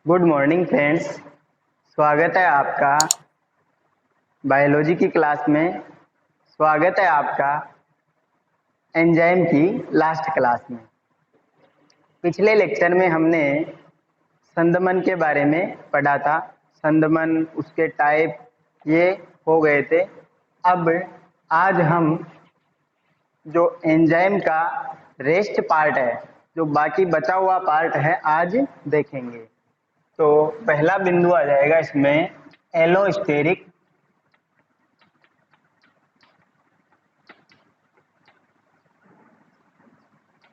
Good morning friends. स्वागत है आपका बायोलॉजी की क्लास में। स्वागत है आपका एंजाइम की लास्ट क्लास में। पिछले लेक्चर में हमने संदमन के बारे में पढ़ा था। संदमन, उसके टाइप ये हो गए थे। अब आज हम जो एंजाइम का रेस्ट पार्ट है, जो बाकी बचा हुआ पार्ट है, आज देखेंगे। तो पहला बिंदु आ जाएगा इसमें एलोस्टेरिक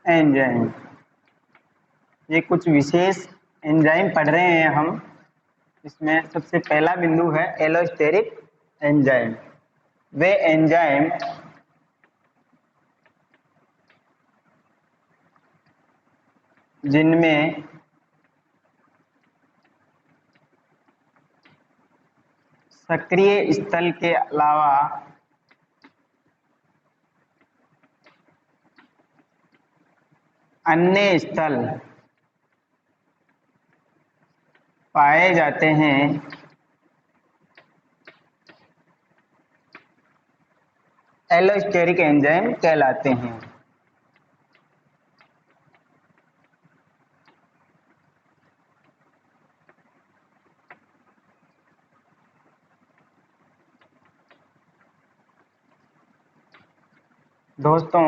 एंजाइम। ये कुछ विशेष एंजाइम पढ़ रहे हैं हम। इसमें सबसे पहला बिंदु है एलोस्टेरिक एंजाइम। वे एंजाइम जिनमें सक्रिय स्थल के अलावा अन्य स्थल पाए जाते हैं, एलोस्टेरिक एंजाइम कहलाते हैं। दोस्तों,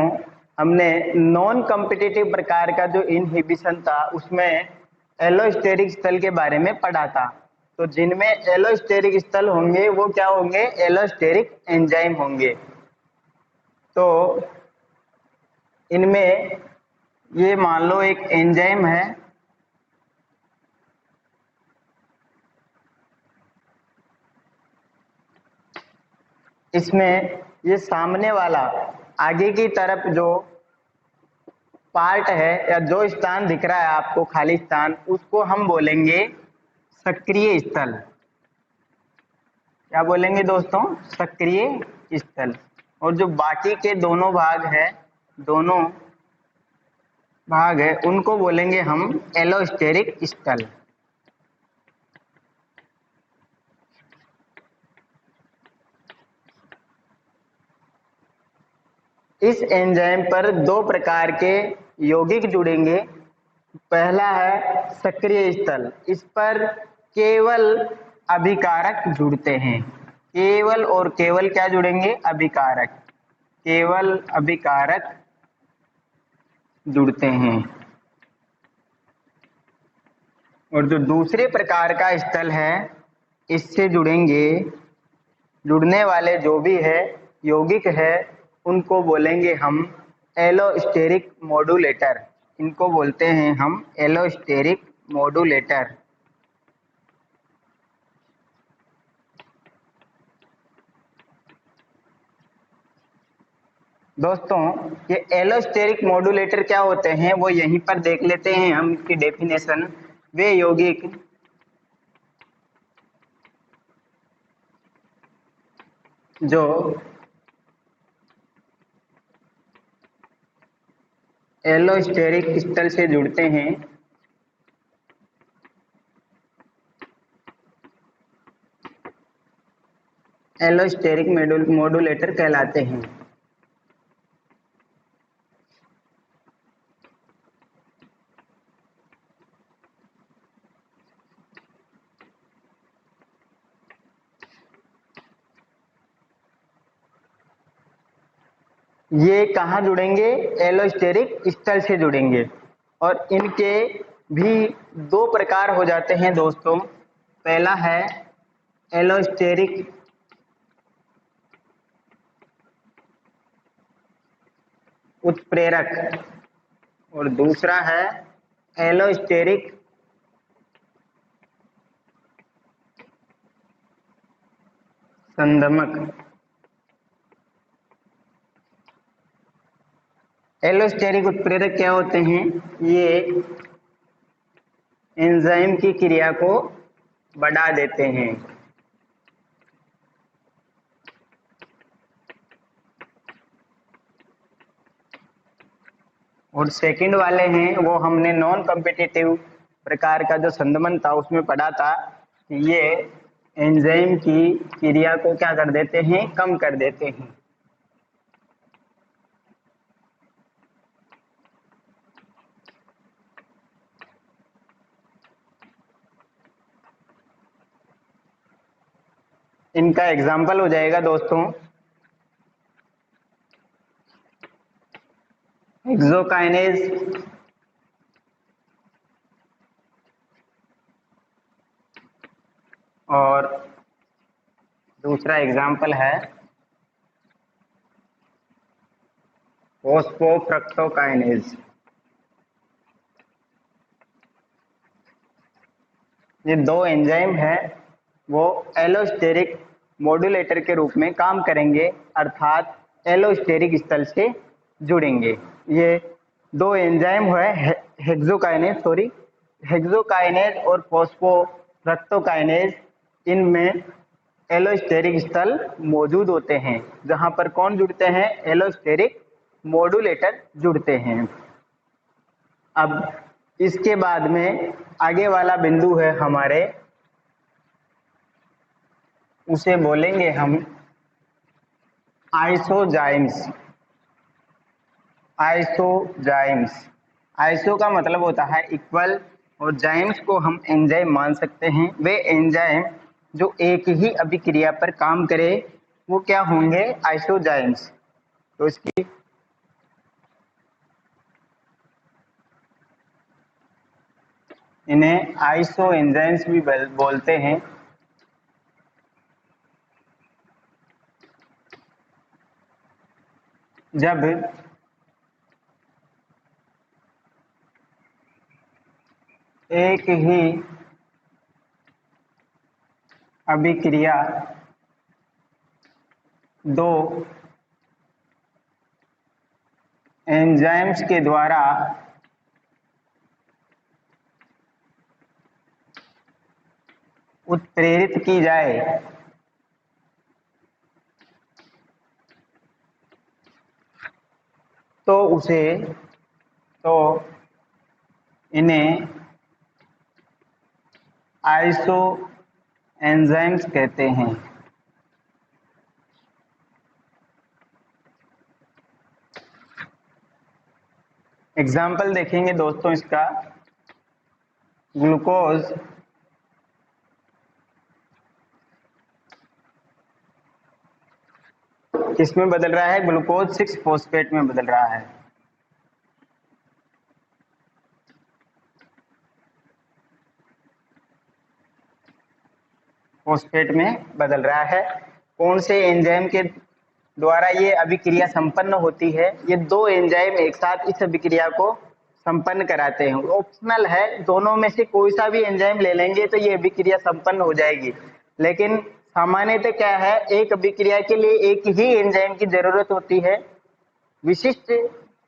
हमने नॉन कॉम्पिटिटिव प्रकार का जो इनहिबिशन था उसमें एलोस्टेरिक स्थल के बारे में पढ़ा था। तो जिनमें एलोस्टेरिक स्थल होंगे वो क्या होंगे? एलोस्टेरिक एंजाइम होंगे। तो इनमें ये मान लो एक एंजाइम है, इसमें ये सामने वाला आगे की तरफ जो पार्ट है या जो स्थान दिख रहा है आपको, खाली स्थान, उसको हम बोलेंगे सक्रिय स्थल। क्या बोलेंगे दोस्तों? सक्रिय स्थल। और जो बाकी के दोनों भाग है उनको बोलेंगे हम एलोस्टेरिक स्थल। इस एंजाइम पर दो प्रकार के यौगिक जुड़ेंगे। पहला है सक्रिय स्थल। इस पर केवल अभिकारक जुड़ते हैं। केवल और केवल क्या जुड़ेंगे? अभिकारक। केवल अभिकारक जुड़ते हैं। और जो दूसरे प्रकार का स्थल है, इससे जुड़ने वाले जो भी है यौगिक है, उनको बोलेंगे हम एलोस्टेरिक मॉड्यूलेटर। इनको बोलते हैं हम एलोस्टेरिक मॉड्यूलेटर। दोस्तों, ये एलोस्टेरिक मॉड्यूलेटर क्या होते हैं वो यहीं पर देख लेते हैं हम इसकी डेफिनेशन। वे यौगिक जो एलोस्टेरिक स्थल से जुड़ते हैं, एलोस्टेरिक मॉड्यूलेटर कहलाते हैं। ये कहाँ जुड़ेंगे? एलोस्टेरिक स्थल से जुड़ेंगे। और इनके भी दो प्रकार हो जाते हैं दोस्तों। पहला है एलोस्टेरिक उत्प्रेरक और दूसरा है एलोस्टेरिक संदमक। एलोस्टेरिक उत्प्रेरक क्या होते हैं? ये एंजाइम की क्रिया को बढ़ा देते हैं। और सेकंड वाले हैं वो हमने नॉन कॉम्पिटिटिव प्रकार का जो संदमन था उसमें पढ़ा था कि ये एंजाइम की क्रिया को क्या कर देते हैं, कम कर देते हैं। इनका एग्जाम्पल हो जाएगा दोस्तों हेक्सोकाइनेज, और दूसरा एग्जाम्पल है फोस्फोफ्रक्टोकाइनेज। ये दो एंजाइम है, वो एलोस्टेरिक मॉड्यूलेटर के रूप में काम करेंगे, अर्थात एलोस्टेरिक स्थल से जुड़ेंगे। ये दो एंजाइम है हेक्सोकाइनेज और फोस्फोफ्रक्टोकाइनेज। इनमें एलोस्टेरिक स्थल मौजूद होते हैं, जहां पर कौन जुड़ते हैं, एलोस्टेरिक मॉड्यूलेटर जुड़ते हैं। अब इसके बाद में आगे वाला बिंदु है हमारे, उसे बोलेंगे हम आइसोजाइम्स। आइसोजाइम्स, आइसो का मतलब होता है इक्वल, और जाइम्स को हम एंजाइम मान सकते हैं। वे एंजाइम जो एक ही अभिक्रिया पर काम करे वो क्या होंगे, आइसोजाइम्स। तो इसकी इन्हें आइसो एंजाइम्स भी बोलते हैं। जब एक ही अभिक्रिया दो एंजाइम्स के द्वारा उत्प्रेरित की जाए तो उसे तो इन्हें आइसो एंजाइम्स कहते हैं। एग्जाम्पल देखेंगे दोस्तों इसका, ग्लूकोज किसमें बदल रहा है, ग्लूकोज 6 फॉस्फेट में बदल रहा है। फॉस्फेट में बदल रहा है। कौन से एंजाइम के द्वारा ये अभिक्रिया संपन्न होती है, ये दो एंजाइम एक साथ इस अभिक्रिया को संपन्न कराते हैं। ऑप्शनल है, दोनों में से कोई सा भी एंजाइम ले लेंगे तो ये अभिक्रिया संपन्न हो जाएगी, लेकिन सामान्यतः क्या है, एक अभिक्रिया के लिए एक ही एंजाइम की जरूरत होती है। विशिष्ट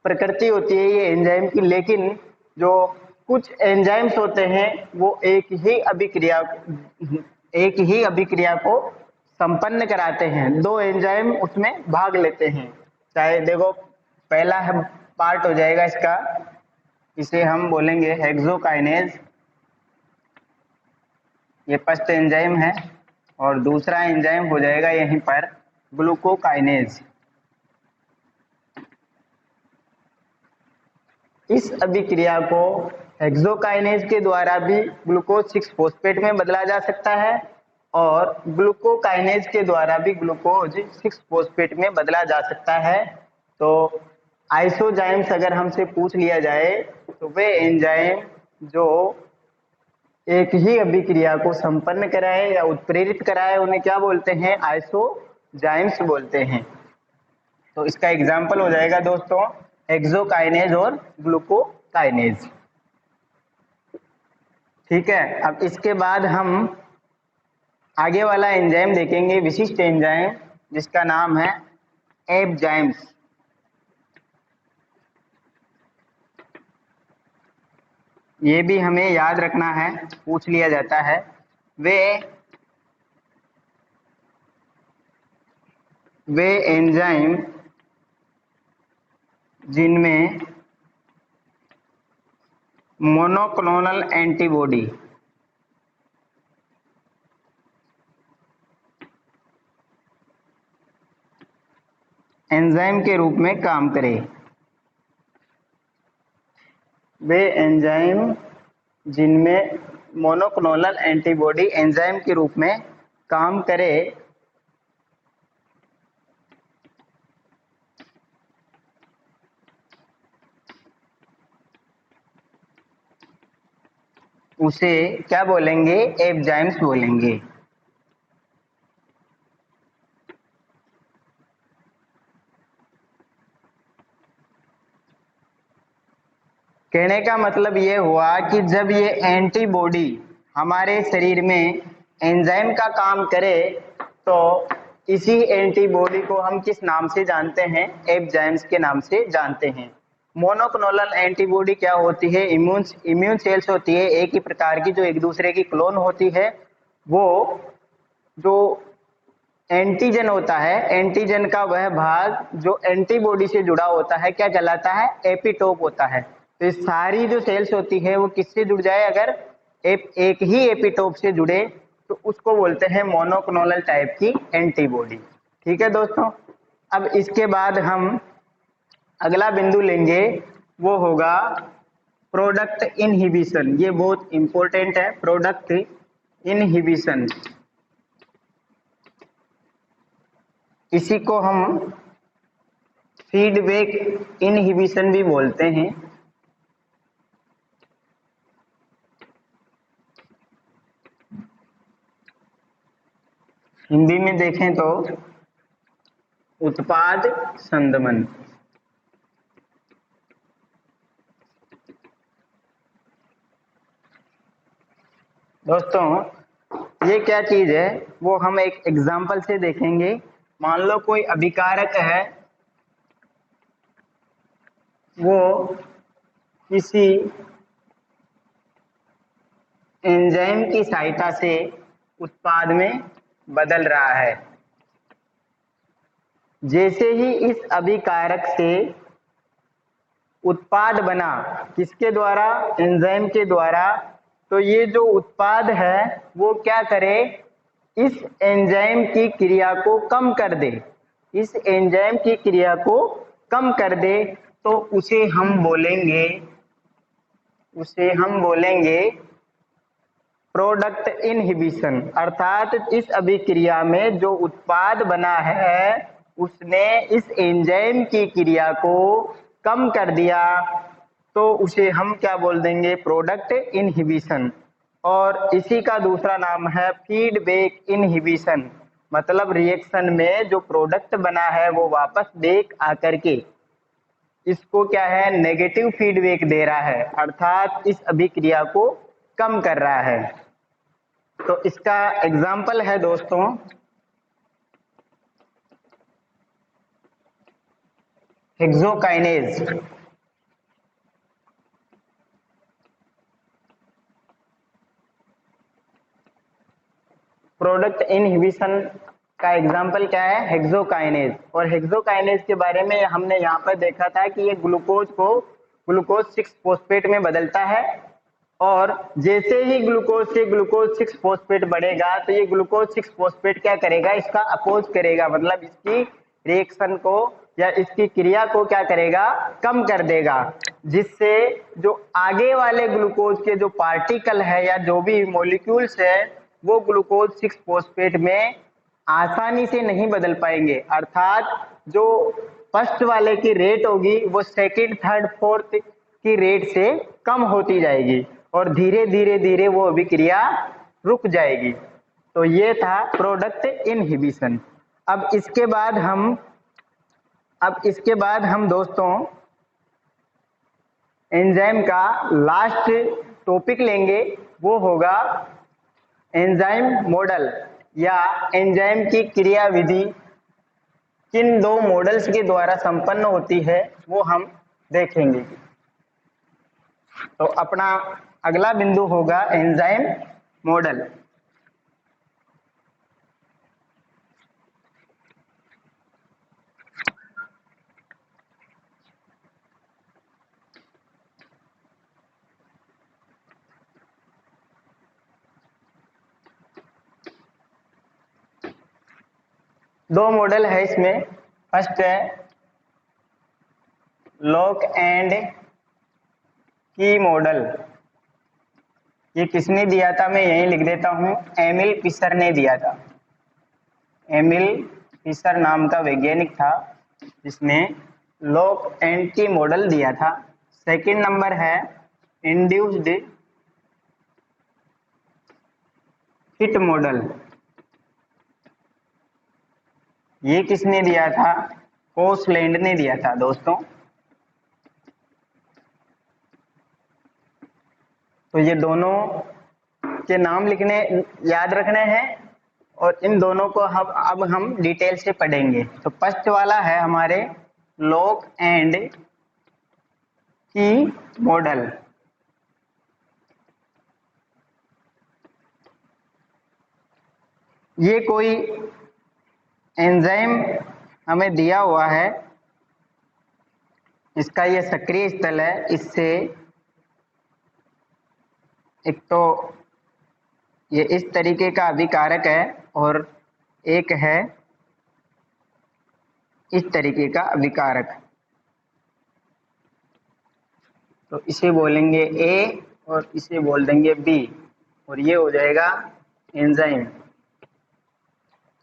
प्रकृति होती है ये एंजाइम की, लेकिन जो कुछ एंजाइम्स होते हैं वो एक ही अभिक्रिया को संपन्न कराते हैं, दो एंजाइम उसमें भाग लेते हैं। चाहे देखो पहला है पार्ट हो जाएगा इसका, इसे हम बोलेंगे हेक्सोकाइनेज, ये फर्स्ट एंजाइम है, और दूसरा एंजाइम हो जाएगा यहीं पर ग्लूकोकाइनेज। इस अभिक्रिया को हेक्सोकाइनेज के द्वारा भी ग्लूकोज 6 फॉस्फेट में बदला जा सकता है, और ग्लूकोकाइनेज के द्वारा भी ग्लूकोज 6 फॉस्फेट में बदला जा सकता है। तो आइसोजाइम्स अगर हमसे पूछ लिया जाए तो वे एंजाइम जो एक ही अभिक्रिया को संपन्न कराए या उत्प्रेरित कराए उन्हें क्या बोलते हैं, आइसोजाइम्स बोलते हैं। तो इसका एग्जाम्पल हो जाएगा दोस्तों हेक्सोकाइनेज और ग्लूकोकाइनेज। ठीक है, अब इसके बाद हम आगे वाला एंजाइम देखेंगे, विशिष्ट एंजाइम, जिसका नाम है एंजाइम्स। ये भी हमें याद रखना है, पूछ लिया जाता है। वे एंजाइम जिनमें मोनोक्लोनल एंटीबॉडी एंजाइम के रूप में काम करे। वे एंजाइम जिनमें मोनोक्लोनल एंटीबॉडी एंजाइम के रूप में काम करे उसे क्या बोलेंगे? एंजाइम्स बोलेंगे। कहने का मतलब ये हुआ कि जब ये एंटीबॉडी हमारे शरीर में एंजाइम का काम करे तो इसी एंटीबॉडी को हम किस नाम से जानते हैं? एंजाइम्स के नाम से जानते हैं। मोनोक्लोनल एंटीबॉडी क्या होती है? इम्यून सेल्स होती है, एक ही प्रकार की, जो एक दूसरे की क्लोन होती है। वो जो एंटीजन होता है, एंटीजन का वह भाग जो एंटीबॉडी से जुड़ा होता है क्या कहलाता है? एपिटोप होता है। तो ये सारी जो सेल्स होती है वो किससे जुड़ जाए? अगर एक ही एपिटोप से जुड़े तो उसको बोलते हैं मोनोक्लोनल टाइप की एंटीबॉडी। ठीक है दोस्तों। अब इसके बाद हम अगला बिंदु लेंगे, वो होगा प्रोडक्ट इनहिबिशन। ये बहुत इंपॉर्टेंट है, प्रोडक्ट इनहिबिशन। इसी को हम फीडबैक इनहिबिशन भी बोलते हैं। हिंदी में देखें तो उत्पाद संदमन। दोस्तों ये क्या चीज है वो हम एक एग्जांपल से देखेंगे। मान लो कोई अभिकारक है, वो किसी एंजाइम की सहायता से उत्पाद में बदल रहा है। जैसे ही इस अभिकारक से उत्पाद बना, किसके द्वारा? एंजाइम के द्वारा। तो ये जो उत्पाद है वो क्या करे? इस एंजाइम की क्रिया को कम कर दे। इस एंजाइम की क्रिया को कम कर दे तो उसे हम बोलेंगे प्रोडक्ट इनहिबिशन। अर्थात इस अभिक्रिया में जो उत्पाद बना है उसने इस एंजाइम की क्रिया को कम कर दिया, तो उसे हम क्या बोल देंगे? Product inhibition. और इसी का दूसरा नाम है फीडबैक इनहिबिशन। मतलब रिएक्शन में जो प्रोडक्ट बना है वो वापस बैक आकर के इसको क्या है? नेगेटिव फीडबैक दे रहा है, अर्थात इस अभिक्रिया को कम कर रहा है। तो इसका एग्जाम्पल है दोस्तों हेक्सोकाइनेज। प्रोडक्ट इनहिबिशन का एग्जाम्पल क्या है? हेक्सोकाइनेज। और हेक्सोकाइनेज के बारे में हमने यहाँ पर देखा था कि ये ग्लूकोज को ग्लूकोज 6 फॉस्फेट में बदलता है। और जैसे ही ग्लूकोज से ग्लूकोज 6 फॉस्फेट बढ़ेगा तो ये ग्लूकोज 6 फॉस्फेट क्या करेगा? इसका अपोज करेगा, मतलब इसकी रिएक्शन को या इसकी क्रिया को क्या करेगा? कम कर देगा। जिससे जो आगे वाले ग्लूकोज के जो पार्टिकल है या जो भी मॉलिक्यूल्स है वो ग्लूकोज 6 फॉस्फेट में आसानी से नहीं बदल पाएंगे। अर्थात जो फर्स्ट वाले की रेट होगी वो सेकंड, थर्ड, फोर्थ की रेट से कम होती जाएगी और धीरे धीरे धीरे वो अभिक्रिया रुक जाएगी। तो ये था प्रोडक्ट इनहिबिशन। अब इसके बाद हम दोस्तों एंजाइम का लास्ट टॉपिक लेंगे, वो होगा एंजाइम मॉडल या एंजाइम की क्रियाविधि किन दो मॉडल्स के द्वारा संपन्न होती है वो हम देखेंगे। तो अपना अगला बिंदु होगा एंजाइम मॉडल। दो मॉडल है इसमें। फर्स्ट है लॉक एंड की मॉडल। ये किसने दिया था, मैं यही लिख देता हूं, एमिल फिशर ने दिया था। एमिल फिशर नाम का वैज्ञानिक था जिसने लॉक एंड की मॉडल दिया था। सेकंड नंबर है इंड्यूस्ड फिट मॉडल। ये किसने दिया था, कोसलैंड ने दिया था दोस्तों। तो ये दोनों के नाम लिखने याद रखने हैं और इन दोनों को अब हम डिटेल से पढ़ेंगे। तो फर्स्ट वाला है हमारे लॉक एंड की मॉडल। ये कोई एंजाइम हमें दिया हुआ है, इसका ये सक्रिय स्थल है। इससे एक तो ये इस तरीके का अभिकारक है और एक है इस तरीके का अभिकारक। तो इसे बोलेंगे ए और इसे बोल देंगे बी और ये हो जाएगा एंजाइम।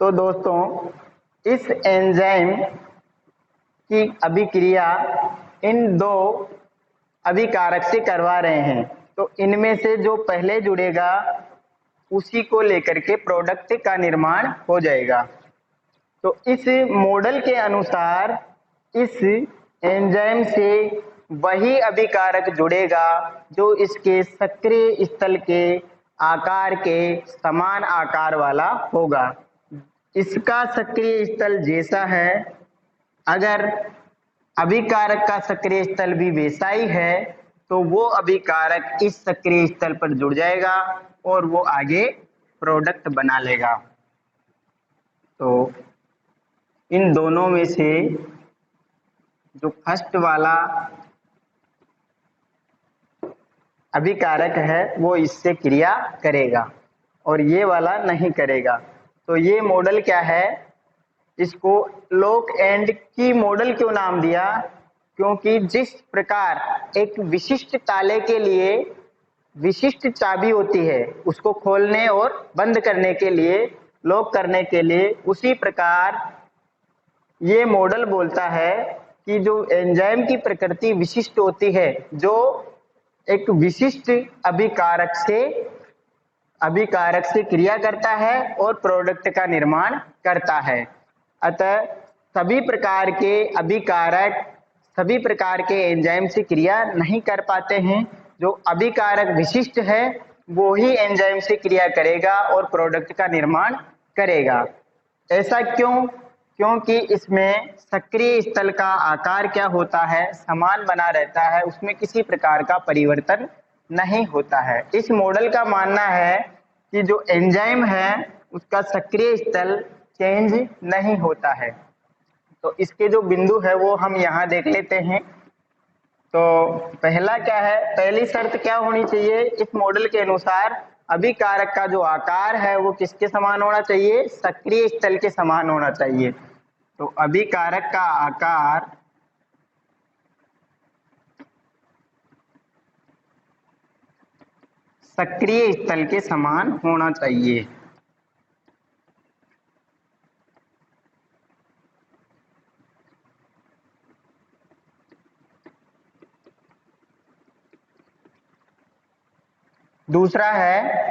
तो दोस्तों इस एंजाइम की अभिक्रिया इन दो अभिकारक से करवा रहे हैं। तो इनमें से जो पहले जुड़ेगा उसी को लेकर के प्रोडक्ट का निर्माण हो जाएगा। तो इस मॉडल के अनुसार इस एंजाइम से वही अभिकारक जुड़ेगा जो इसके सक्रिय स्थल के आकार के समान आकार वाला होगा। इसका सक्रिय स्थल जैसा है, अगर अभिकारक का सक्रिय स्थल भी वैसा ही है तो वो अभिकारक इस सक्रिय स्थल पर जुड़ जाएगा और वो आगे प्रोडक्ट बना लेगा। तो इन दोनों में से जो फर्स्ट वाला अभिकारक है वो इससे क्रिया करेगा और ये वाला नहीं करेगा। तो ये मॉडल क्या है, इसको लॉक एंड की मॉडल क्यों नाम दिया, क्योंकि जिस प्रकार एक विशिष्ट ताले के लिए विशिष्ट चाबी होती है उसको खोलने और बंद करने के लिए, लॉक करने के लिए, उसी प्रकार ये मॉडल बोलता है कि जो एंजाइम की प्रकृति विशिष्ट होती है, जो एक विशिष्ट अभिकारक से क्रिया करता है और प्रोडक्ट का निर्माण करता है। अतः सभी प्रकार के अभिकारक सभी प्रकार के एंजाइम से क्रिया नहीं कर पाते हैं। जो अभिकारक विशिष्ट है वो ही एंजाइम से क्रिया करेगा और प्रोडक्ट का निर्माण करेगा। ऐसा क्यों, क्योंकि इसमें सक्रिय स्थल का आकार क्या होता है, समान बना रहता है, उसमें किसी प्रकार का परिवर्तन नहीं होता है। इस मॉडल का मानना है कि जो एंजाइम है उसका सक्रिय स्थल चेंज नहीं होता है। तो इसके जो बिंदु है वो हम यहाँ देख लेते हैं। तो पहला क्या है, पहली शर्त क्या होनी चाहिए इस मॉडल के अनुसार, अभिकारक का जो आकार है वो किसके समान होना चाहिए, सक्रिय स्थल के समान होना चाहिए। तो अभिकारक का आकार सक्रिय स्थल के समान होना चाहिए। दूसरा है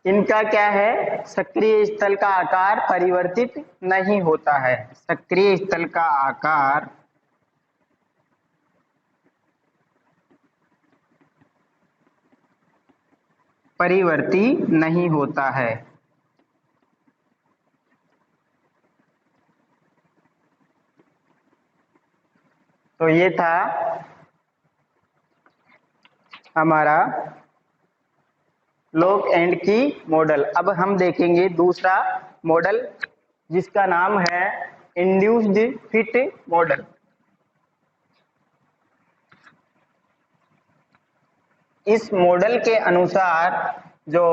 इनका क्या है, सक्रिय स्थल का आकार परिवर्तित नहीं होता है। सक्रिय स्थल का आकार परिवर्ती नहीं होता है। तो ये था हमारा लॉक एंड की मॉडल। अब हम देखेंगे दूसरा मॉडल जिसका नाम है इंड्यूस्ड फिट मॉडल। इस मॉडल के अनुसार जो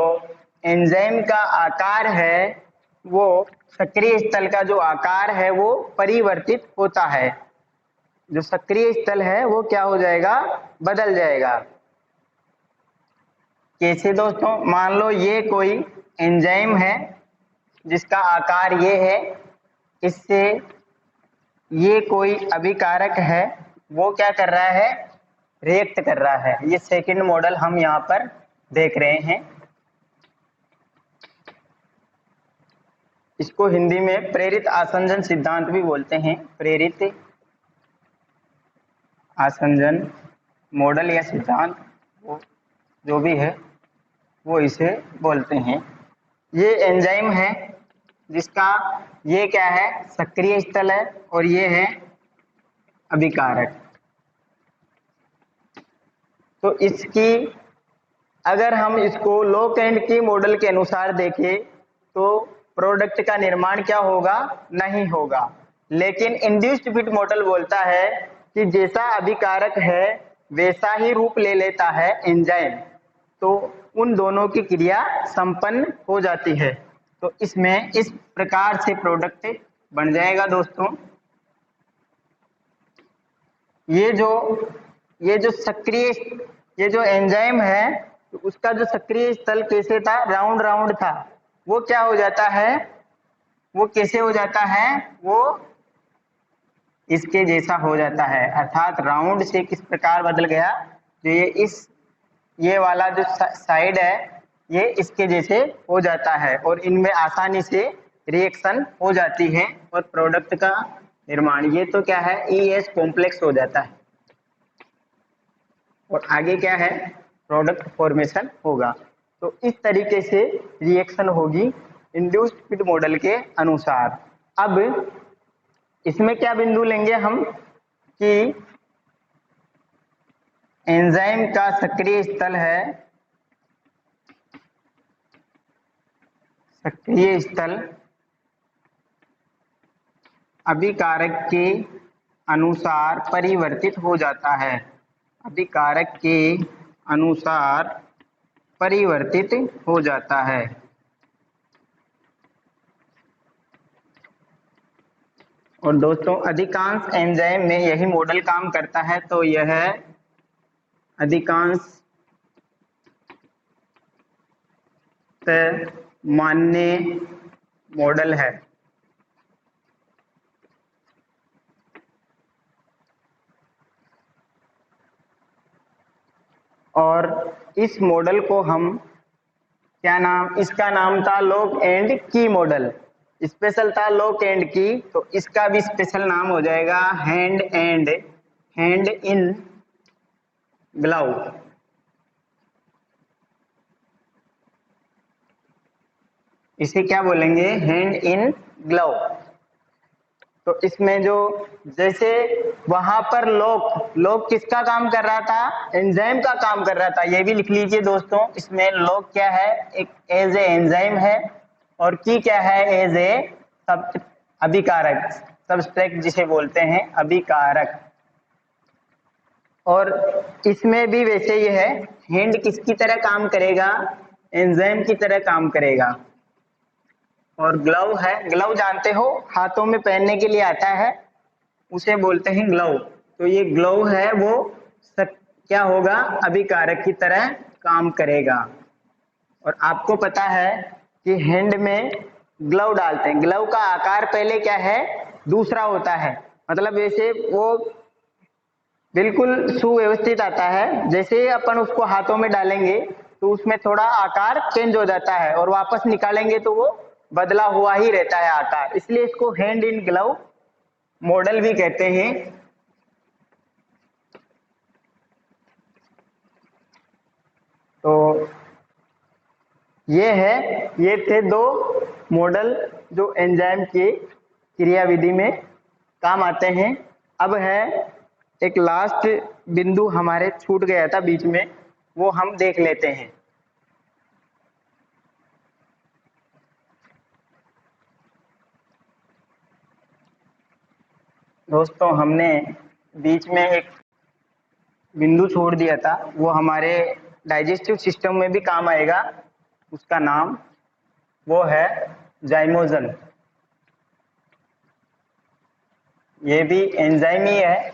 एंजाइम का आकार है वो सक्रिय स्थल का जो आकार है वो परिवर्तित होता है। जो सक्रिय स्थल है वो क्या हो जाएगा, बदल जाएगा। कैसे दोस्तों, मान लो ये कोई एंजाइम है जिसका आकार ये है, इससे ये कोई अभिकारक है, वो क्या कर रहा है, रिएक्ट कर रहा है। ये सेकंड मॉडल हम यहाँ पर देख रहे हैं। इसको हिंदी में प्रेरित आसंजन सिद्धांत भी बोलते हैं। प्रेरित आसंजन मॉडल या सिद्धांत, वो जो भी है वो इसे बोलते हैं। ये एंजाइम है जिसका ये क्या है, सक्रिय स्थल है और ये है अभिकारक। तो इसकी अगर हम इसको लॉक एंड की मॉडल के अनुसार देखें तो प्रोडक्ट का निर्माण क्या होगा, नहीं होगा। लेकिन इंड्यूस्ड फिट मॉडल बोलता है कि जैसा अभिकारक है वैसा ही रूप ले लेता है एंजाइम, तो उन दोनों की क्रिया संपन्न हो जाती है। तो इसमें इस प्रकार से प्रोडक्ट बन जाएगा दोस्तों। ये जो सक्रिय, ये जो एंजाइम है तो उसका जो सक्रिय स्थल कैसे था, राउंड राउंड था, वो क्या हो जाता है, वो कैसे हो जाता है, वो इसके जैसा हो जाता है। अर्थात राउंड से किस प्रकार बदल गया, जो ये वाला जो साइड है ये इसके जैसे हो जाता है और इनमें आसानी से रिएक्शन हो जाती है और प्रोडक्ट का निर्माण, ये तो क्या है, ES कॉम्प्लेक्स हो जाता है और आगे क्या है, प्रोडक्ट फॉर्मेशन होगा। तो इस तरीके से रिएक्शन होगी इंड्यूस्ड फिट मॉडल के अनुसार। अब इसमें क्या बिंदु लेंगे हम कि एंजाइम का सक्रिय स्थल है, सक्रिय स्थल अभिकारक के अनुसार परिवर्तित हो जाता है, अभिकारक के अनुसार परिवर्तित हो जाता है। और दोस्तों अधिकांश एंजाइम में यही मॉडल काम करता है, तो यह अधिकांश मान्य मॉडल है। और इस मॉडल को हम क्या नाम, इसका नाम था लॉक एंड की मॉडल। स्पेशल था लॉक एंड की, तो इसका भी स्पेशल नाम हो जाएगा हैंड इन ग्लव। इसे क्या बोलेंगे, हैंड इन ग्लव। तो इसमें जो जैसे वहां पर लॉक किसका काम कर रहा था, एंजाइम का काम कर रहा था, ये भी लिख लीजिए दोस्तों। इसमें लॉक क्या है, एक एज ए एंजाइम है और की क्या है, एज ए अभिकारक, सबस्ट्रेट जिसे बोलते हैं अभिकारक। और इसमें भी वैसे ही है, हैंड किसकी तरह काम करेगा, एंजाइम की तरह काम करेगा। और ग्लव है, ग्लव जानते हो हाथों में पहनने के लिए आता है, उसे बोलते हैं ग्लव। तो ये ग्लव है वो क्या होगा, अभिकारक की तरह काम करेगा। और आपको पता है कि हैंड में ग्लव डालते हैं, ग्लव का आकार पहले क्या है, दूसरा होता है, मतलब वैसे वो बिल्कुल सुव्यवस्थित आता है। जैसे अपन उसको हाथों में डालेंगे तो उसमें थोड़ा आकार चेंज हो जाता है और वापस निकालेंगे तो वो बदला हुआ ही रहता है आकार, इसलिए इसको हैंड इन ग्लव मॉडल भी कहते हैं। तो ये थे दो मॉडल जो एंजाइम की क्रियाविधि में काम आते हैं। अब है एक लास्ट बिंदु हमारे छूट गया था बीच में, वो हम देख लेते हैं। दोस्तों हमने बीच में एक बिंदु छोड़ दिया था, वो हमारे डाइजेस्टिव सिस्टम में भी काम आएगा। उसका नाम वो है जाइमोजन, ये भी एंजाइम ही है,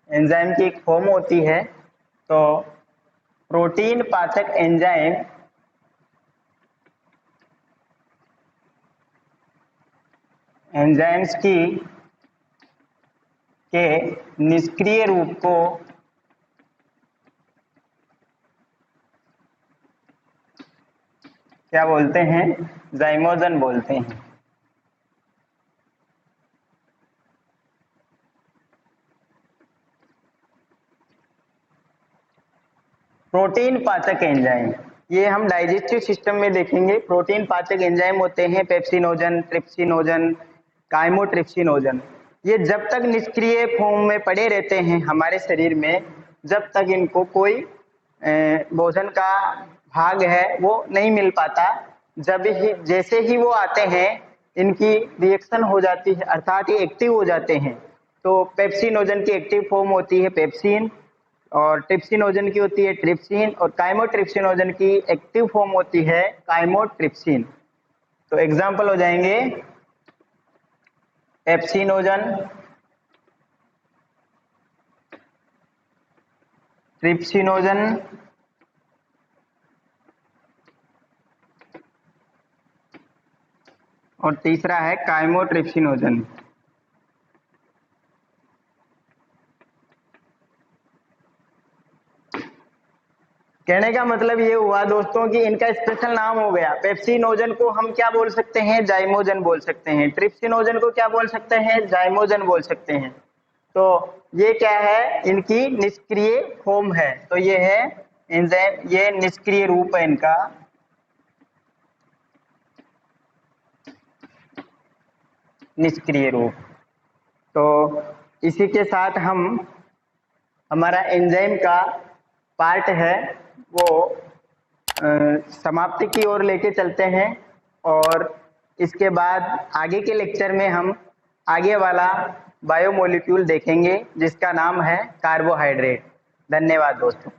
एंजाइम की एक फॉर्म होती है। तो प्रोटीन पाचक एंजाइम एंजाइम्स की के निष्क्रिय रूप को क्या बोलते हैं? जाइमोजन बोलते हैं। प्रोटीन पाचक एंजाइम, ये हम डाइजेस्टिव सिस्टम में देखेंगे। प्रोटीन पाचक एंजाइम होते हैं पेप्सिनोजन, ट्रिप्सिनोजन, काइमोट्रिप्सिनोजन। ये जब तक निष्क्रिय फॉर्म में पड़े रहते हैं हमारे शरीर में, जब तक इनको कोई भोजन का भाग है वो नहीं मिल पाता। जब ही जैसे ही वो आते हैं इनकी रिएक्शन हो जाती है, अर्थात ये एक्टिव हो जाते हैं। तो पेप्सिनोजन की एक्टिव फॉर्म होती है पेप्सिन, और ट्रिप्सिनोजन की होती है ट्रिप्सिन, और काइमोट्रिप्सिनोजन की एक्टिव फॉर्म होती है काइमोट्रिप्सिन। तो एग्जांपल हो जाएंगे पेप्सिनोजन, ट्रिप्सिनोजन, और तीसरा है काइमोट्रिप्सिनोजन। कहने का मतलब ये हुआ दोस्तों कि इनका स्पेशल नाम हो गया। पेप्सिनोजन को हम क्या बोल सकते हैं? जाइमोजन बोल सकते हैं। ट्रिप्सिनोजन को क्या बोल सकते हैं? जाइमोजन बोल सकते हैं। तो ये क्या है? इनकी निष्क्रिय फॉर्म है। तो ये है एंजाइम, ये निष्क्रिय रूप है इनका, निष्क्रिय रूप। तो इसी के साथ हम हमारा एंजाइम का पार्ट है वो समाप्ति की ओर लेके चलते हैं। और इसके बाद आगे के लेक्चर में हम आगे वाला बायोमोलिक्यूल देखेंगे जिसका नाम है कार्बोहाइड्रेट। धन्यवाद दोस्तों।